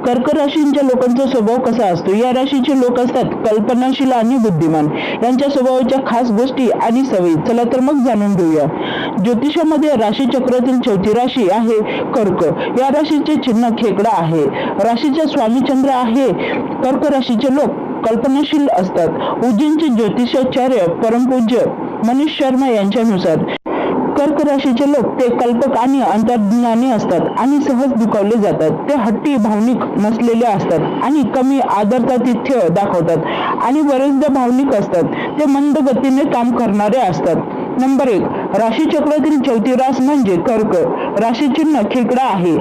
कर्क राशीच्या लोकांचा स्वभाव कसा असतो? या राशीचे लोक असतात कल्पनाशील आणि बुद्धिमान. यांच्या स्वभावाच्या खास गोष्टी आणि सवयी चला तर मग जाणून घेऊया. ज्योतिषामध्ये राशी चक्रातील चौथी राशी आहे कर्क. या राशीचे चिन्ह खेकडा आहे. राशीचा स्वामी चंद्र आहे. कर्क राशीचे लोक कल्पनाशील असतात. उज्जैनचे ज्योतिषाचार्य परमपूज्य मनीष शर्मा यांच्यानुसार कर्क राशीचे लोक ते कल्पक आणि अंतर्ज्ञानी असतात आणि सहज दुखावले जातात. ते हट्टी भावनिक नसलेले असतात आणि कमी आदरातिथ्य दाखवतात आणि बरेचदा भावनिक असतात. ते मंद गतीने काम करणारे असतात. नंबर 1, राशी चक्रातील चौथी रास म्हणजे कर्क. राशी चिन्ह खेकडा आहे.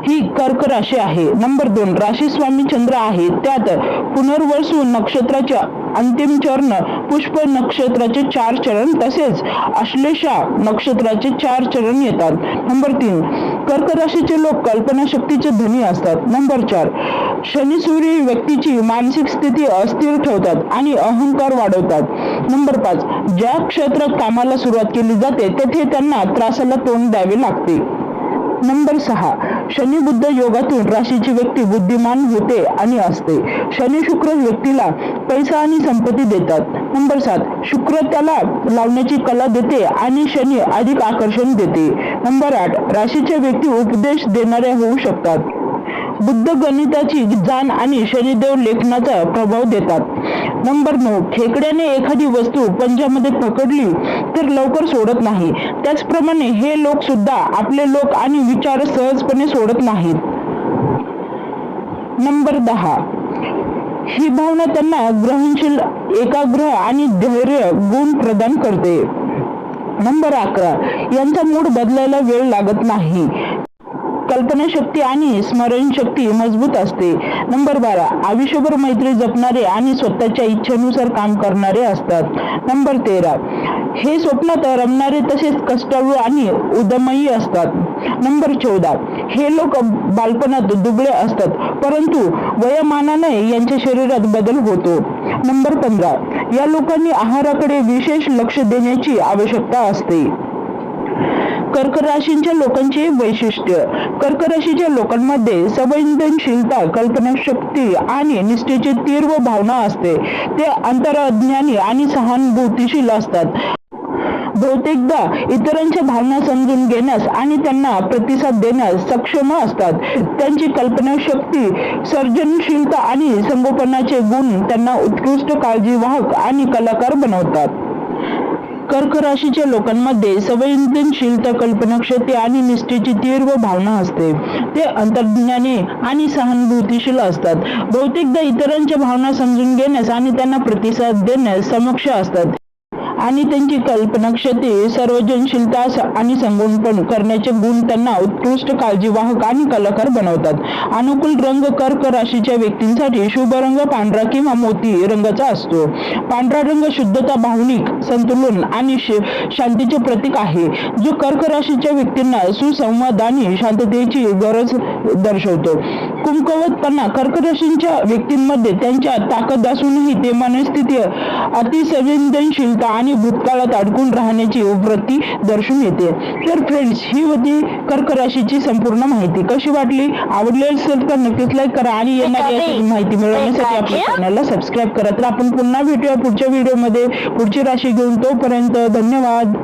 ही कर्क राशी आहे. नंबर 2, राशी स्वामी चंद्र आहे. त्यात पुनर्वसू नक्षत्राचे अंतिम चरण, पुष्प नक्षत्राचे 4 चरण तसेच आश्लेषा नक्षत्राचे 4 चरण येतात. नंबर 3, कर्क राशीचे लोक कल्पनाशक्तीचे धनी असतात. नंबर 4, शनी सूर्य व्यक्तीची मानसिक स्थिती अस्थिर ठेवतात आणि अहंकार वाढवतात. नंबर 5, ज्या क्षेत्रात कामाला सुरुवात केली जाते तेथे त्यांना त्रासाला तोंड द्यावे लागते. नंबर 6, शनी बुद्ध योगातून राशीची व्यक्ती बुद्धिमान होते आणि असते. शनी शुक्र व्यक्तीला पैसा आणि संपत्ती देतात. नंबर 7, शुक्र त्याला लावण्याची कला देते आणि शनी अधिक आकर्षण देते. नंबर 8, राशीच्या व्यक्ती उपदेश देणाऱ्या होऊ शकतात. बुद्ध गणिताची जाण आणि शनिदेव लेखनाचा प्रभाव देतात. नंबर 9, खेकड्याने एखादी वस्तू पंजामध्ये पकडली तर लवकर सोडत नाही. त्याचप्रमाणे हे लोक सुद्धा आपले लोक आणि विचार सहजपणे सोडत नाहीत. नंबर 10, ही भावना त्यांना ग्रहणशील, एकाग्र आणि धैर्य गुण प्रदान करते. नंबर 11, यांचा मूड बदलायला वेळ लागत नाही. कल्पनाशक्ती आणि स्मरणशक्ती मजबूत असते. नंबर 12, आयुष्यभर मैत्री जपणारे आणि स्वतःच्या इच्छेनुसार काम करणारे असतात. नंबर 13, हे स्वप्नात रमणारे तसेच कष्टाळू आणि उद्यमही असतात. नंबर 14, हे लोक बालपणात दुबळे असतात परंतु वयोमानाने यांच्या शरीरात बदल होतो. नंबर 15, या लोकांनी आहाराकडे विशेष लक्ष देण्याची आवश्यकता असते. कर्क राशीच्या लोकांचे वैशिष्ट्य. कर्क राशीच्या लोकांमध्ये संवेदनशीलता, कल्पनाशक्ती आणि निष्ठेची तीव्र भावना असते. ते अंतर्ज्ञानी आणि सहानुभूतीशील असतात. बहुतेकदा इतरांच्या भावना समजून घेण्यास आणि त्यांना प्रतिसाद देण्यास सक्षम असतात. त्यांची कल्पनाशक्ती, सर्जनशीलता आणि संगोपनाचे गुण त्यांना उत्कृष्ट काळजीवाहक आणि कलाकार बनवतात. कर्क राशीच्या लोकांमध्ये संवेदनशीलता, कल्पनाशक्ती आणि निष्ठेची तीव्र भावना असते. ते अंतर्ज्ञानी आणि सहानुभूतीशील असतात. बहुतेकदा इतरांच्या भावना समजून घेण्यास आणि त्यांना प्रतिसाद देण्यास सक्षम असतात आणि त्यांची कल्पनाशक्ती, सर्जनशीलता आणि संगोपन करण्याचे गुण त्यांना उत्कृष्ट काळजीवाहक आणि कलाकार बनवतात. अनुकूल रंग. कर्क राशीच्या व्यक्तींसाठी शुभ रंग पांढरा किंवा मोती रंगाचा असतो. पांढरा रंग शुद्धता, भावनिक संतुलन आणि शांतीचे प्रतीक आहे, जो कर्क राशीच्या व्यक्तींना सुसंवाद आणि शांततेची गरज दर्शवतो. कमकुवतपणा. कर्क राशीच्या व्यक्तींमध्ये त्यांच्या ताकद असूनही ते मनस्थिती, अतिसंवेदनशीलता आणि भूतकाळात अडकून राहण्याची वृत्ती दर्शून येते. तर फ्रेंड्स, ही होती कर्क राशीची संपूर्ण माहिती. कशी वाटली? आवडली असेल तर नक्कीच लाईक करा आणि येणारी माहिती मिळवण्यासाठी आपल्या चॅनलला सबस्क्राईब करा. तर आपण पुन्हा भेटूया पुढच्या व्हिडिओमध्ये पुढची राशी घेऊन. तोपर्यंत धन्यवाद.